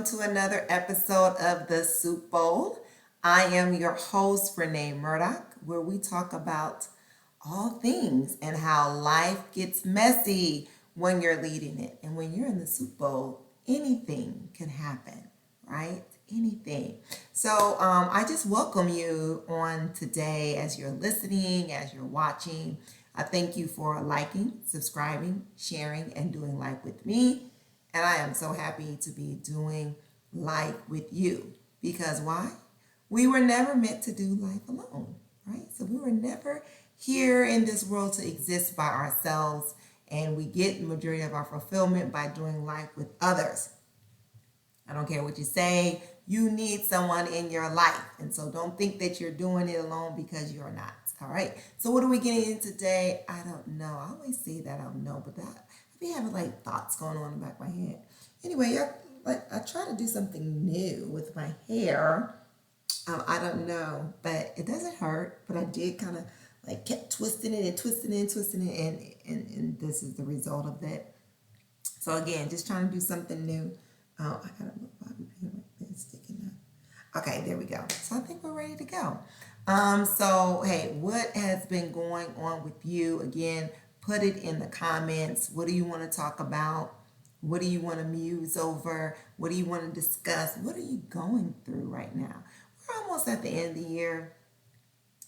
welcome to another episode of the Soup Bowl. I am your host, Renee Murdoch, where we talk about all things and how life gets messy when you're leading it. And when you're in the Soup Bowl, anything can happen, right? Anything. So I just welcome you on today as you're listening, as you're watching. I thank you for liking, subscribing, sharing, and doing life with me. And I am so happy to be doing life with you. Because why? We were never meant to do life alone, right? So we were never here in this world to exist by ourselves. And we get the majority of our fulfillment by doing life with others. I don't care what you say, you need someone in your life. And so don't think that you're doing it alone because you're not. All right. So what are we getting in today? I don't know. I always say that I don't know, but I be having like thoughts going on in the back of my head. Anyway, I try to do something new with my hair. I don't know, but it doesn't hurt. But I did kind of like kept twisting it and twisting it and twisting it, and this is the result of that. So again, just trying to do something new. Oh, I gotta move bobby pin right there, sticking up. Okay, there we go. So I think we're ready to go. So hey, what has been going on with you? Again, put it in the comments. What do you want to talk about? What do you want to muse over? What do you want to discuss? What are you going through right now? We're almost at the end of the year.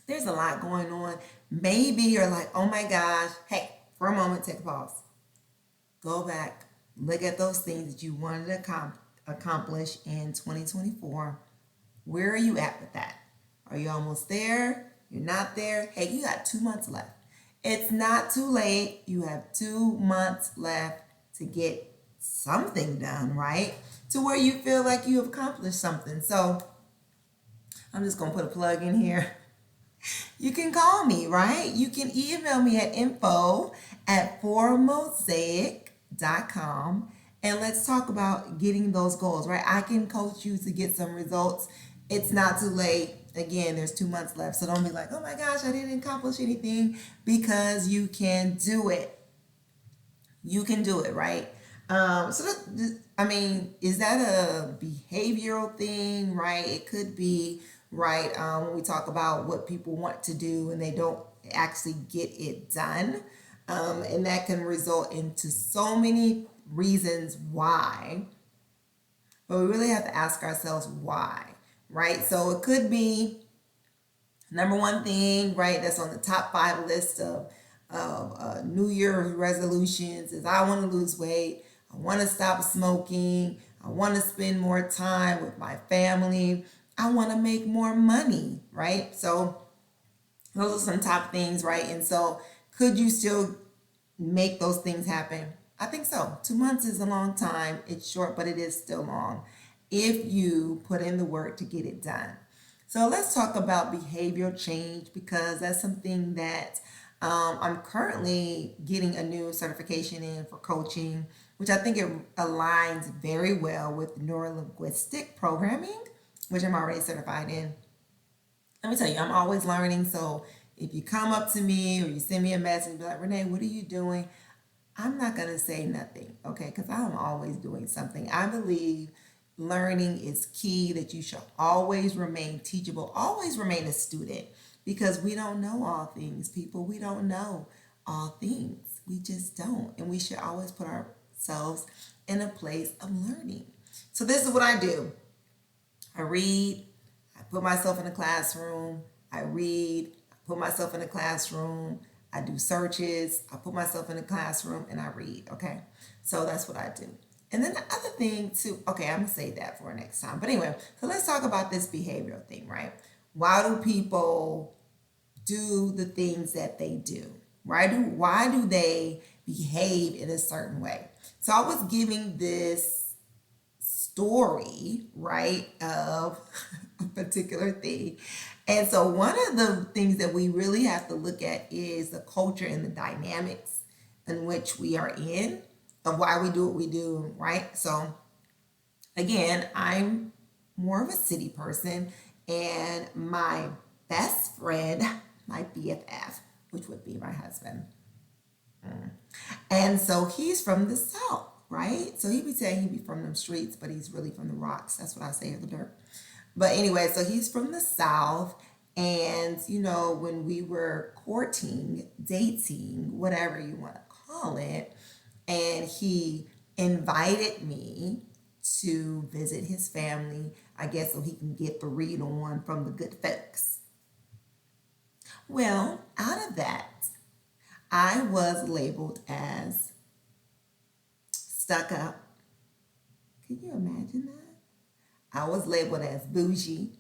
There's a lot going on. Maybe you're like, oh my gosh. Hey, for a moment, take a pause. Go back, look at those things that you wanted to accomplish in 2024. Where are you at with that? Are you almost there? You're not there? Hey, you got 2 months left. It's not too late. You have 2 months left to get something done, right? To where you feel like you have accomplished something. So I'm just going to put a plug in here. You can call me, right? You can email me at info@4mosaic.com and let's talk about getting those goals, right? I can coach you to get some results. It's not too late. Again, there's 2 months left. So don't be like, oh my gosh, I didn't accomplish anything, because you can do it. You can do it, right? Is that a behavioral thing, right? It could be, right? When we talk about what people want to do and they don't actually get it done. And that can result into so many reasons why. But we really have to ask ourselves why, right? So it could be number one thing, right, that's on the top 5 list of New Year resolutions is I want to lose weight. I want to stop smoking. I want to spend more time with my family. I want to make more money, right? So those are some top things, right? And so could you still make those things happen? I think so. 2 months is a long time. It's short, but it is still long if you put in the work to get it done. So let's talk about behavioral change, because that's something that I'm currently getting a new certification in for coaching, which I think it aligns very well with neurolinguistic programming, which I'm already certified in. Let me tell you, I'm always learning. So if you come up to me or you send me a message, be like, Renee, what are you doing? I'm not going to say nothing, okay? Because I'm always doing something. I believe learning is key, that you should always remain teachable, always remain a student, because we don't know all things, people. We don't know all things. We just don't. And we should always put ourselves in a place of learning. So this is what I do. I read, I put myself in a classroom, I read, I put myself in a classroom, I do searches, I put myself in a classroom and I read, okay? So that's what I do. And then the other thing too, okay, I'm gonna save that for next time. But anyway, so let's talk about this behavioral thing, right? Why do people do the things that they do? Why do they behave in a certain way? So I was giving this story, right, of a particular thing. And so one of the things that we really have to look at is the culture and the dynamics in which we are in, of why we do what we do, right? So again, I'm more of a city person, and my best friend, my BFF, which would be my husband. And so he's from the South, right? So he be saying he be from them streets, but he's really from the rocks. That's what I say, or the dirt. But anyway, so he's from the South. And, when we were courting, dating, whatever you want to call it, and he invited me to visit his family, I guess so he can get the read on from the good folks. Well, out of that, I was labeled as stuck up. Can you imagine that? I was labeled as bougie.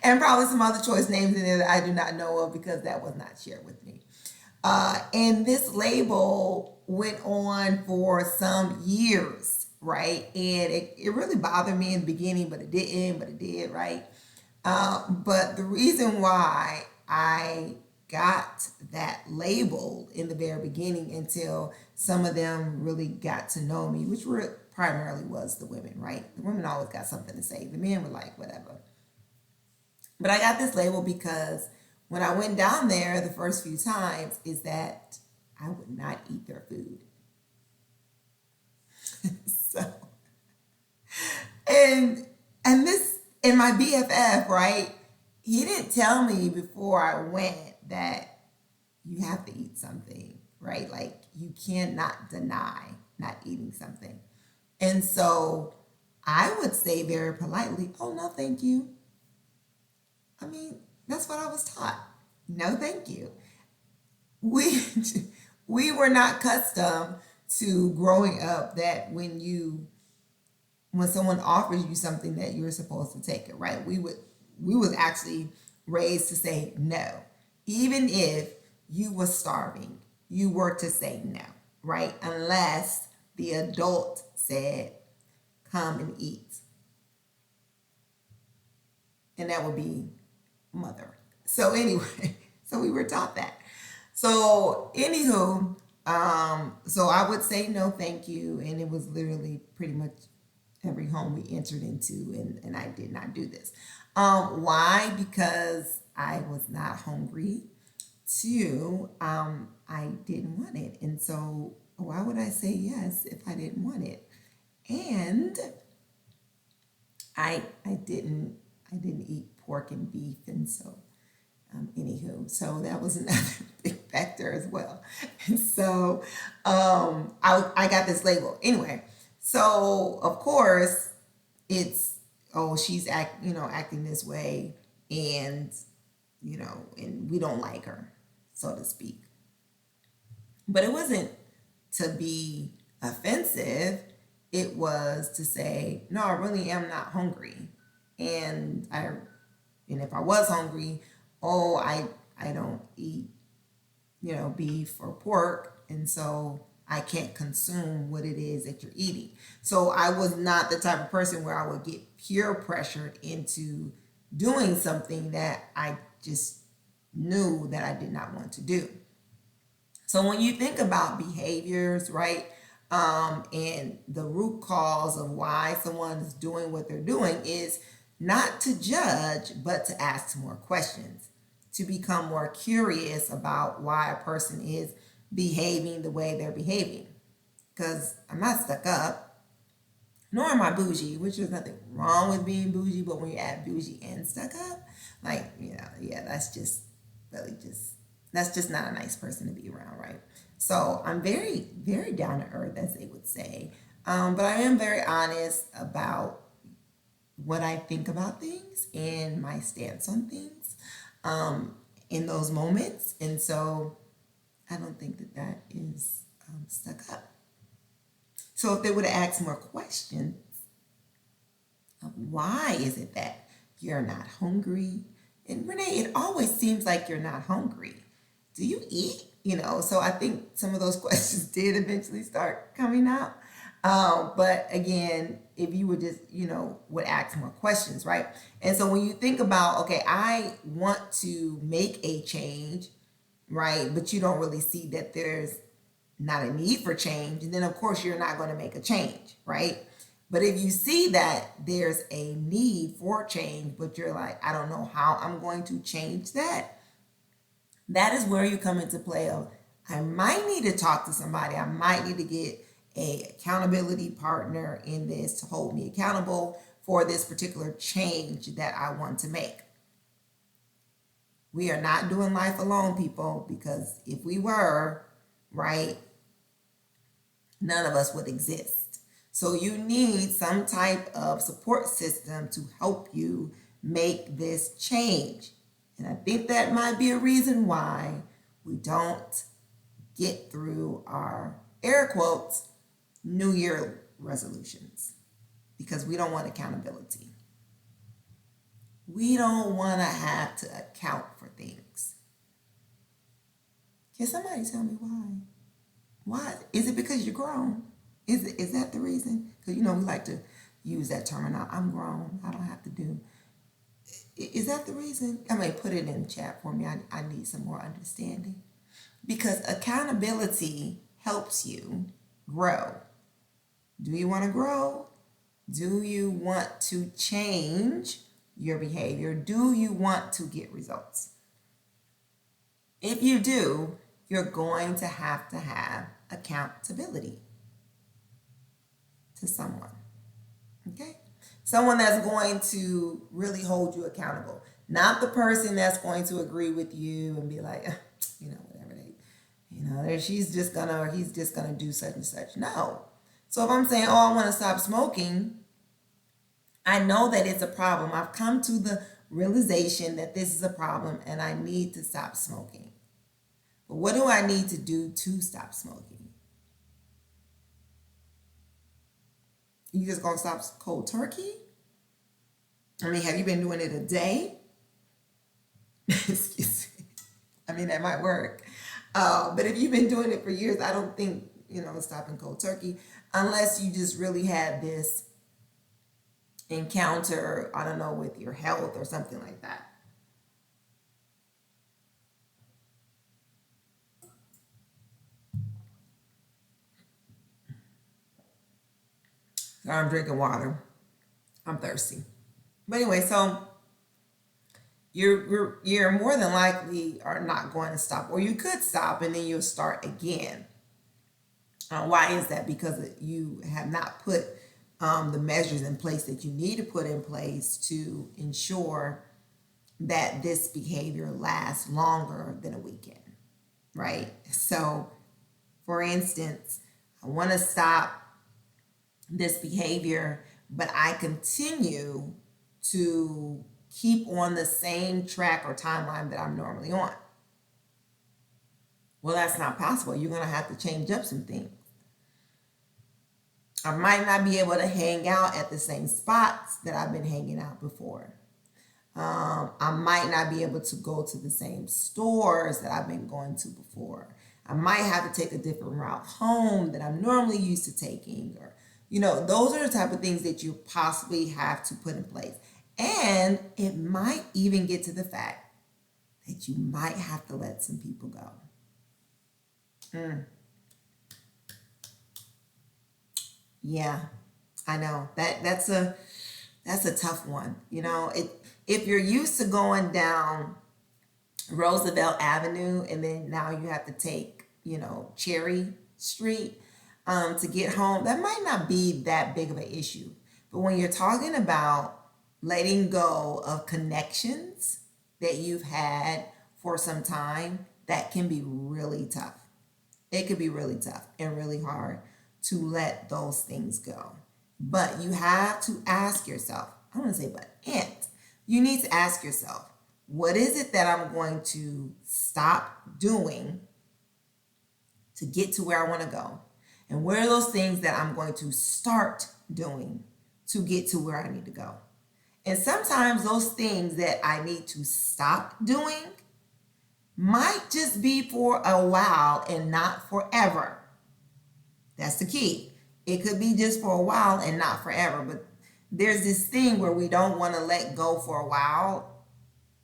And probably some other choice names in there that I do not know of because that was not shared with me. And this label went on for some years, right? And it really bothered me in the beginning, but it didn't, but it did, right? But the reason why I got that label in the very beginning until some of them really got to know me, which were primarily was the women, right? The women always got something to say. The men were like, whatever. But I got this label because when I went down there the first few times is that I would not eat their food. So, and this, and my BFF, right? He didn't tell me before I went that you have to eat something, right? Like you cannot deny not eating something. And so I would say very politely, oh, no, thank you. I mean, that's what I was taught. No, thank you. We we were not accustomed to growing up that when someone offers you something that you're supposed to take it, right? We was actually raised to say no. Even if you were starving, you were to say no, right? Unless the adult said, come and eat. And that would be mother. So anyway, so we were taught that. So anywho, so I would say no, thank you, and it was literally pretty much every home we entered into, and I did not do this. Why? Because I was not hungry. Two, I didn't want it, and so why would I say yes if I didn't want it? And I didn't eat pork and beef, and so anywho, so that was another big factor as well. And so I got this label anyway. So of course it's, oh, she's acting this way, and and we don't like her, so to speak. But it wasn't to be offensive. It was to say, no, I really am not hungry. And if I was hungry, oh, I don't eat, beef or pork, and so I can't consume what it is that you're eating. So I was not the type of person where I would get peer pressured into doing something that I just knew that I did not want to do. So when you think about behaviors, right, and the root cause of why someone is doing what they're doing is not to judge, but to ask more questions, to become more curious about why a person is behaving the way they're behaving. Because I'm not stuck up, nor am I bougie, which is nothing wrong with being bougie, but when you add bougie and stuck up, like, that's just really that's just not a nice person to be around, right? So I'm very, very down to earth, as they would say. But I am very honest about what I think about things and my stance on things in those moments. And so I don't think that is stuck up. So if they would have asked more questions, why is it that you're not hungry? And Renee, it always seems like you're not hungry. Do you eat? So I think some of those questions did eventually start coming out. But again, if you would just, would ask more questions, right? And so when you think about, okay, I want to make a change, right? But you don't really see that there's not a need for change. And then of course you're not going to make a change, right? But if you see that there's a need for change, but you're like, I don't know how I'm going to change that, that is where you come into play of, I might need to talk to somebody. I might need to get a accountability partner in this to hold me accountable for this particular change that I want to make. We are not doing life alone, people, because if we were, right, none of us would exist. So you need some type of support system to help you make this change. And I think that might be a reason why we don't get through our air quotes New Year resolutions, because we don't want accountability. We don't want to have to account for things. Can somebody tell me why? Why? Is it because you're grown? Is that the reason? Because we like to use that term. I'm grown. I don't have to do. Is that the reason? I mean, put it in the chat for me. I need some more understanding. Because accountability helps you grow. Do you want to grow? Do you want to change your behavior? Do you want to get results? If you do, you're going to have accountability to someone. Okay? Someone that's going to really hold you accountable. Not the person that's going to agree with you and be like, whatever she's just gonna, or he's just gonna do such and such. No. So if I'm saying, I want to stop smoking, I know that it's a problem. I've come to the realization that this is a problem and I need to stop smoking. But what do I need to do to stop smoking? You just gonna stop cold turkey? I mean, have you been doing it a day? Excuse me. I mean, that might work. But if you've been doing it for years, I don't think, stopping cold turkey, unless you just really had this encounter, I don't know, with your health or something like that. So I'm drinking water. I'm thirsty. But anyway, so you're more than likely are not going to stop, or you could stop and then you'll start again. Why is that? Because you have not put the measures in place that you need to put in place to ensure that this behavior lasts longer than a weekend, right? So, for instance, I want to stop this behavior, but I continue to keep on the same track or timeline that I'm normally on. Well, that's not possible. You're going to have to change up some things. I might not be able to hang out at the same spots that I've been hanging out before. I might not be able to go to the same stores that I've been going to before. I might have to take a different route home that I'm normally used to taking, or, those are the type of things that you possibly have to put in place. And it might even get to the fact that you might have to let some people go. Yeah, I know that's a tough one. If you're used to going down Roosevelt Avenue and then now you have to take, Cherry Street to get home, that might not be that big of an issue. But when you're talking about letting go of connections that you've had for some time, that can be really tough. It could be really tough and really hard to let those things go. But you have to ask yourself, I want to say, you need to ask yourself, what is it that I'm going to stop doing to get to where I want to go? And what are those things that I'm going to start doing to get to where I need to go? And sometimes those things that I need to stop doing might just be for a while and not forever. That's the key. It could be just for a while and not forever. But there's this thing where we don't want to let go for a while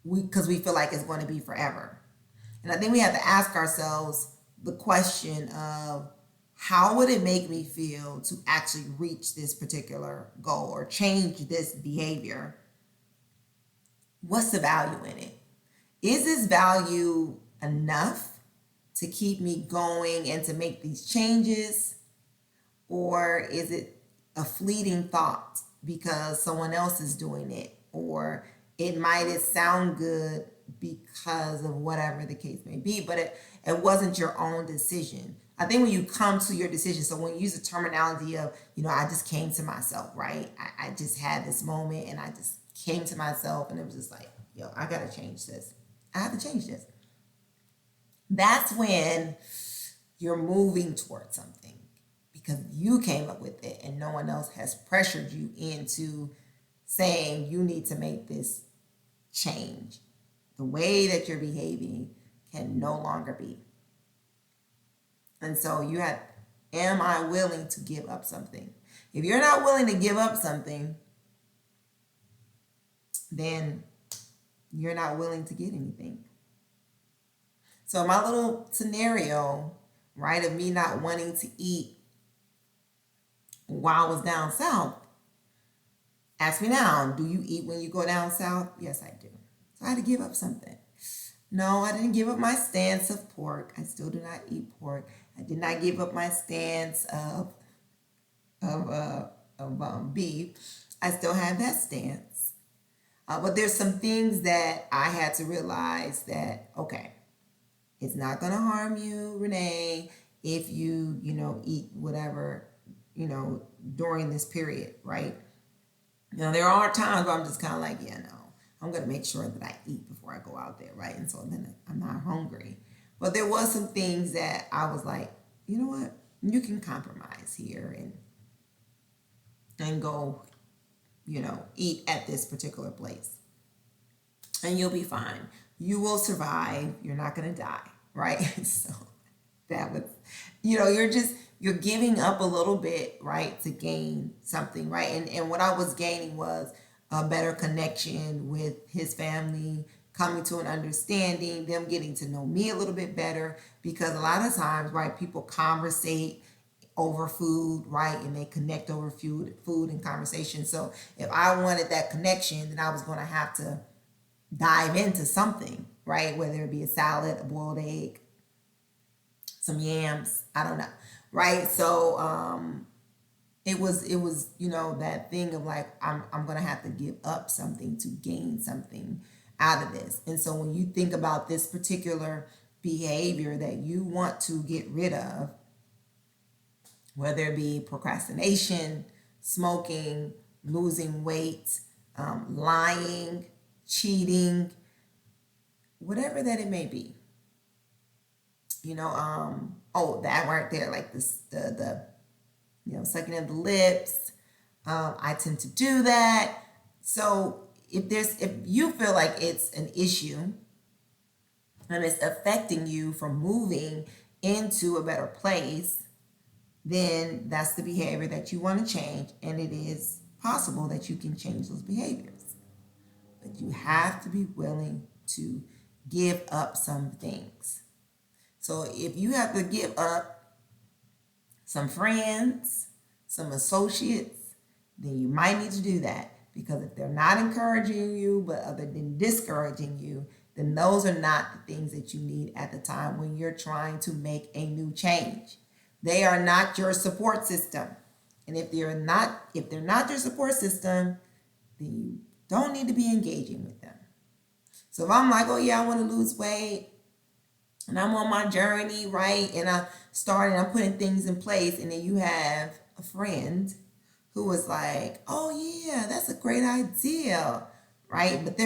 because we feel like it's going to be forever. And I think we have to ask ourselves the question of, how would it make me feel to actually reach this particular goal or change this behavior? What's the value in it? Is this value enough to keep me going and to make these changes? Or is it a fleeting thought because someone else is doing it? Or it might sound good because of whatever the case may be, but it wasn't your own decision. I think when you come to your decision, so when you use the terminology of, I just came to myself, right? I just had this moment and I just came to myself and it was just like, yo, I gotta change this. I have to change this. That's when you're moving towards something because you came up with it and no one else has pressured you into saying you need to make this change. The way that you're behaving can no longer be. And so am I willing to give up something? If you're not willing to give up something, then you're not willing to get anything. So my little scenario, right, of me not wanting to eat while I was down south, ask me now, do you eat when you go down south? Yes, I do. So I had to give up something. No, I didn't give up my stance of pork. I still do not eat pork. I did not give up my stance of beef. I still have that stance. But there's some things that I had to realize that, okay, it's not going to harm you, Renee, if you, eat whatever, during this period, right? There are times where I'm just kind of like, yeah, no, I'm going to make sure that I eat before I go out there, right? And so then I'm not hungry. But there was some things that I was like, you know what? You can compromise here and go, eat at this particular place. And you'll be fine. You will survive. You're not going to die, right? So that was, you're giving up a little bit, right, to gain something, right? And what I was gaining was a better connection with his family, coming to an understanding, them getting to know me a little bit better, because a lot of times, right, people conversate over food, right, and they connect over food and conversation. So if I wanted that connection, then I was going to have to dive into something, right, whether it be a salad, a boiled egg, some yams, I don't know, right? So it was that thing of like I'm gonna have to give up something to gain something out of this. And so when you think about this particular behavior that you want to get rid of, whether it be procrastination, smoking, losing weight, lying, cheating, whatever that it may be, that right there, like this, the sucking of the lips. I tend to do that. So if you feel like it's an issue and it's affecting you from moving into a better place, then that's the behavior that you want to change. And it is possible that you can change those behaviors. But you have to be willing to give up some things. So if you have to give up some friends, some associates, then you might need to do that. Because if they're not encouraging you, but other than discouraging you, then those are not the things that you need at the time when you're trying to make a new change. They are not your support system. And if they're not your support system, then you don't need to be engaging with them. So if I'm like, oh yeah, I want to lose weight, and I'm on my journey, right? And I'm putting things in place, and then you have a friend who was like, oh yeah, that's a great idea, right? But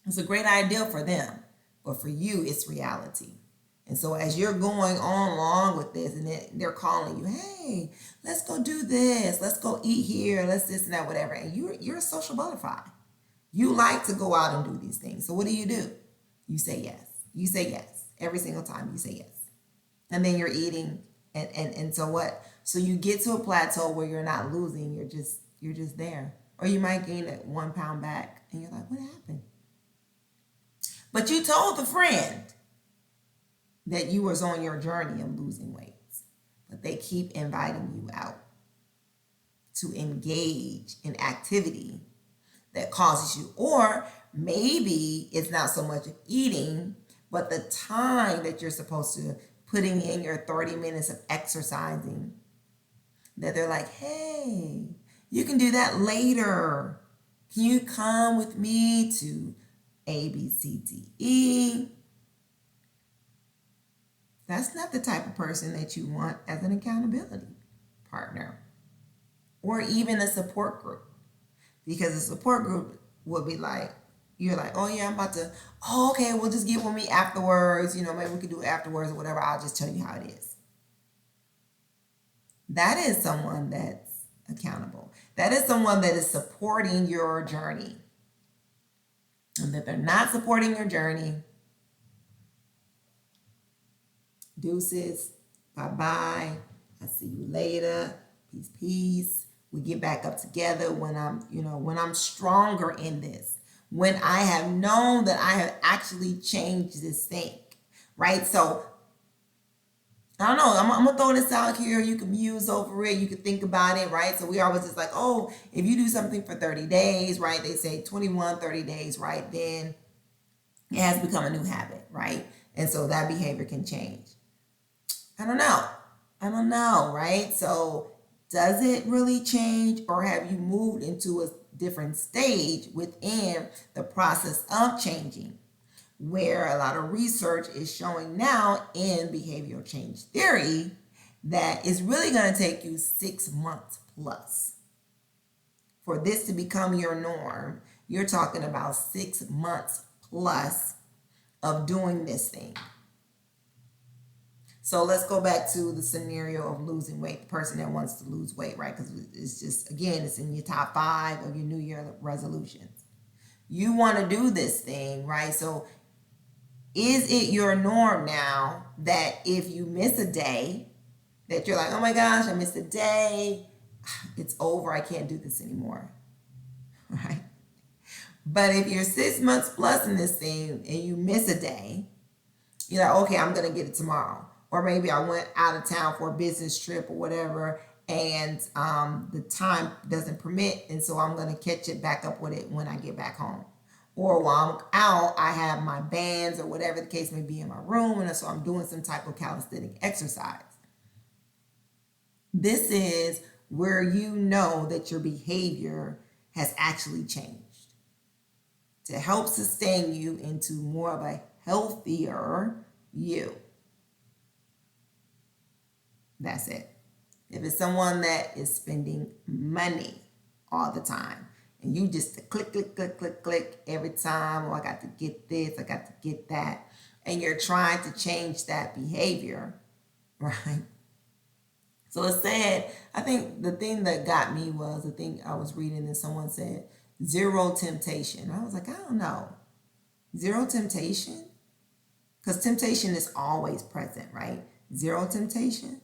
it's a great idea for them, but for you, it's reality. And so as you're going on along with this, and they're calling you, hey, let's go do this, let's go eat here, let's this and that, whatever. And you're a social butterfly. You like to go out and do these things. So what do? You say yes. You say yes. Every single time you say yes. And then you're eating, and so what? So you get to a plateau where you're not losing, you're just there. Or you might gain that 1 pound back, and you're like, what happened? But you told the friend that you was on your journey of losing weight, but they keep inviting you out to engage in activity that causes you, or maybe it's not so much of eating, but the time that you're supposed to putting in your 30 minutes of exercising, that they're like, hey, you can do that later. Can you come with me to A, B, C, D, E? That's not the type of person that you want as an accountability partner or even a support group. Because a support group would be like, you're like, oh yeah, I'm about to, oh, okay, well just get with me afterwards. Maybe we could do it afterwards or whatever. I'll just tell you how it is. That is someone that's accountable. That is someone that is supporting your journey. And that they're not supporting your journey, deuces, bye-bye, I'll see you later, peace, peace. We get back up together when I'm stronger in this, when I have known that I have actually changed this thing, right? So I don't know. I'm gonna throw this out here. You can muse over it. You can think about it, right? So we always just like, oh, if you do something for 30 days, right? They say 21, 30 days, right? Then it has become a new habit, right? And so that behavior can change. I don't know, right? So does it really change, or have you moved into a different stage within the process of changing? Where a lot of research is showing now in behavioral change theory that it's really going to take you 6 months plus for this to become your norm. You're talking about 6 months plus of doing this thing. So let's go back to the scenario of losing weight, the person that wants to lose weight, right? Because it's just, again, it's in your top 5 of your New Year resolutions. You want to do this thing, right? So is it your norm now that if you miss a day, that you're like, oh my gosh, I missed a day, it's over, I can't do this anymore, right? But if you're 6 months plus in this thing and you miss a day, you're like, okay, I'm going to get it tomorrow. Or maybe I went out of town for a business trip or whatever, and the time doesn't permit, and so I'm going to catch it back up with it when I get back home. Or while I'm out, I have my bands or whatever the case may be in my room, and so I'm doing some type of calisthenic exercise. This is where you know that your behavior has actually changed to help sustain you into more of a healthier you. That's it. If it's someone that is spending money all the time, and you just click, click, click, click, click every time, oh, I got to get this, I got to get that, and you're trying to change that behavior, right? So it said, I think the thing that got me was the thing I was reading, and someone said, zero temptation. I was like, I don't know. Zero temptation? Because temptation is always present, right? Zero temptation.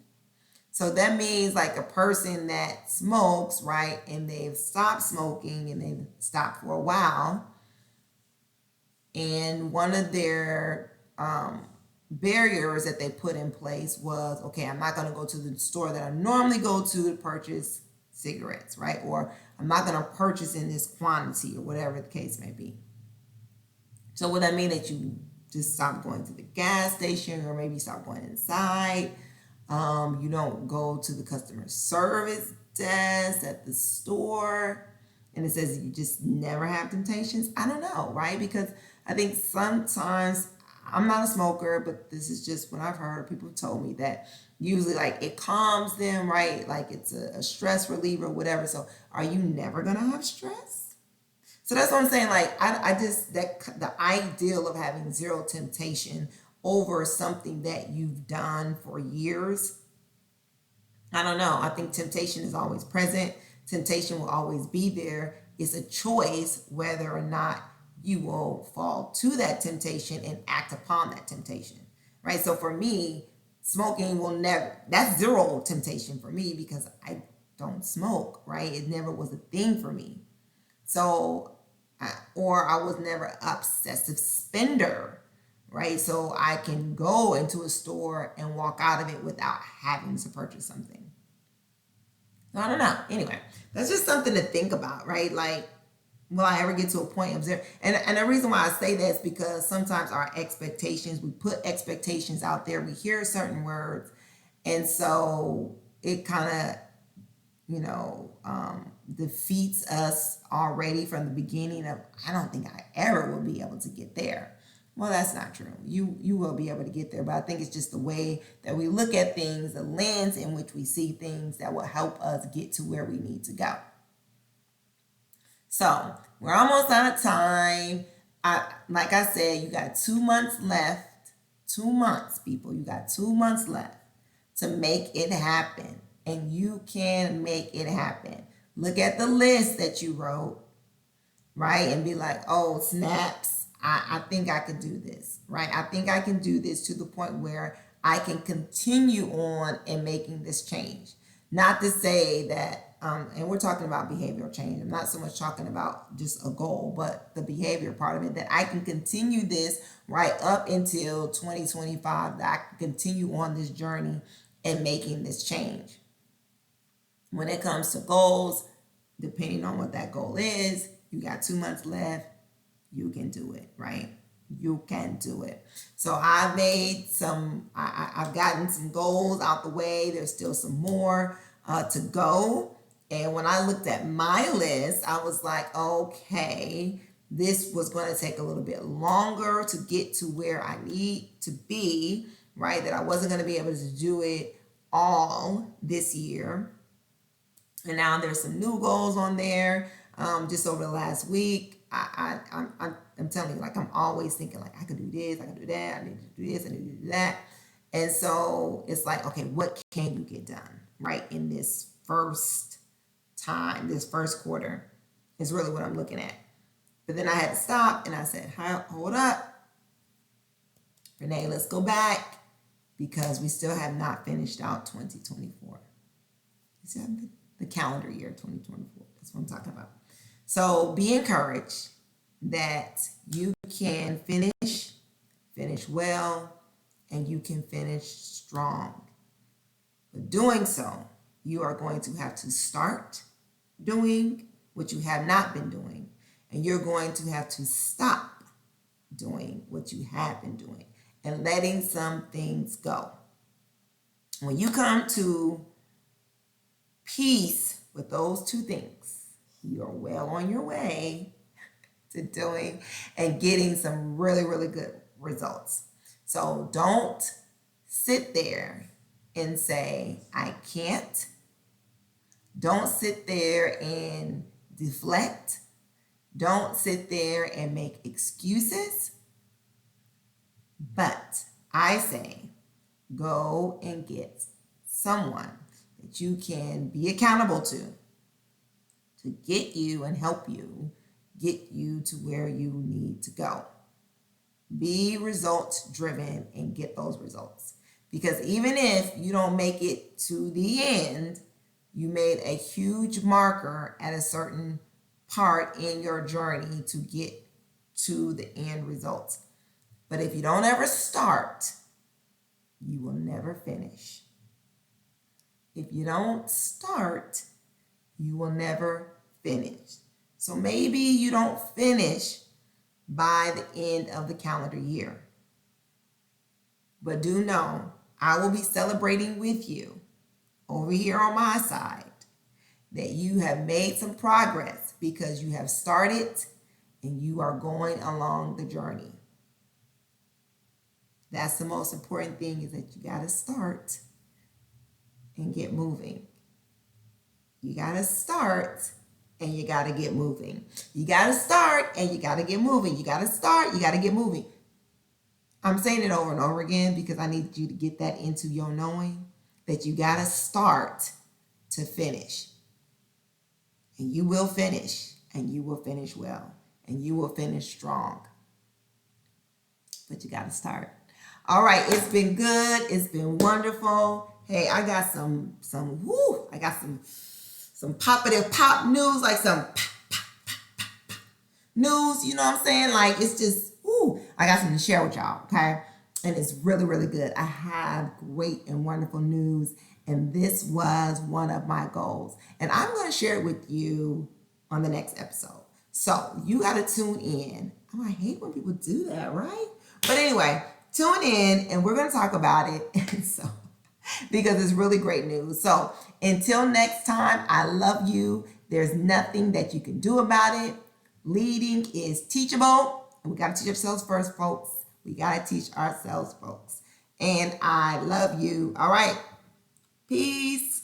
So that means like a person that smokes, right, and they've stopped smoking and they've stopped for a while, and one of their barriers that they put in place was, okay, I'm not going to go to the store that I normally go to purchase cigarettes, right? Or I'm not going to purchase in this quantity or whatever the case may be. So would that mean that you just stop going to the gas station, or maybe stop going inside? You don't go to the customer service desk at the store, and it says you just never have temptations. I don't know, right? Because I think sometimes, I'm not a smoker, but this is just what I've heard. People have told me that usually like it calms them, right? Like it's a stress reliever, whatever. So are you never gonna have stress? So that's what I'm saying. Like I just, that the ideal of having zero temptation over something that you've done for years, I don't know. I think temptation is always present. Temptation will always be there. It's a choice whether or not you will fall to that temptation and act upon that temptation, right? So for me, smoking will never, that's zero temptation for me because I don't smoke, right? It never was a thing for me. So, or I was never an obsessive spender, right? So I can go into a store and walk out of it without having to purchase something. I don't know. Anyway, that's just something to think about, right? Like, will I ever get to a point of zero? And the reason why I say that is because sometimes our expectations, we put expectations out there, we hear certain words, and so it kind of defeats us already from the beginning of, I don't think I ever will be able to get there. Well, that's not true. You will be able to get there, but I think it's just the way that we look at things, the lens in which we see things that will help us get to where we need to go. So we're almost out of time. Like I said, you got 2 months left. 2 months, people. You got 2 months left to make it happen. And you can make it happen. Look at the list that you wrote, right? And be like, oh, snaps. I think I could do this, right? I think I can do this to the point where I can continue on in making this change. Not to say that, and we're talking about behavioral change. I'm not so much talking about just a goal, but the behavior part of it, that I can continue this right up until 2025, that I can continue on this journey and making this change. When it comes to goals, depending on what that goal is, you got 2 months left, you can do it, right? You can do it. So I've made I've gotten some goals out the way. There's still some more to go. And when I looked at my list, I was like, okay, this was going to take a little bit longer to get to where I need to be, right? That I wasn't going to be able to do it all this year. And now there's some new goals on there. Just over the last week, I'm telling you, like, I'm always thinking, like, I could do this, I could do that, I need to do this, I need to do that. And so it's like, okay, what can you get done, right, in this first time, this first quarter is really what I'm looking at. But then I had to stop and I said, hold up, Renee, let's go back, because we still have not finished out 2024. Is that the calendar year 2024? That's what I'm talking about. So be encouraged that you can finish well, and you can finish strong. But doing so, you are going to have to start doing what you have not been doing, and you're going to have to stop doing what you have been doing and letting some things go. When you come to peace with those two things, you are well on your way to doing and getting some really, really good results. So don't sit there and say, I can't. Don't sit there and deflect. Don't sit there and make excuses. But I say, go and get someone that you can be accountable to get you and help you get you to where you need to go. Be results driven and get those results. Because even if you don't make it to the end, you made a huge marker at a certain part in your journey to get to the end results. But if you don't ever start, you will never finish. If you don't start, you will never finish. So maybe you don't finish by the end of the calendar year. But do know, I will be celebrating with you over here on my side that you have made some progress, because you have started and you are going along the journey. That's the most important thing, is that you got to start and get moving. You got to start and you got to get moving. You got to start and you got to get moving. You got to start, you got to get moving. I'm saying it over and over again because I need you to get that into your knowing, that you got to start to finish. And you will finish, and you will finish well, and you will finish strong. But you got to start. All right, it's been good. It's been wonderful. Hey, I got some pop-itive pop news, like some pop news, you know what I'm saying? Like, it's just, I got something to share with y'all, okay? And it's really, really good. I have great and wonderful news, and this was one of my goals. And I'm going to share it with you on the next episode. So you got to tune in. Oh, I hate when people do that, right? But anyway, tune in, and we're going to talk about it. So because it's really great news. So until next time, I love you. There's nothing that you can do about it. Leading is teachable. We got to teach ourselves first, folks. We got to teach ourselves, folks. And I love you. All right. Peace.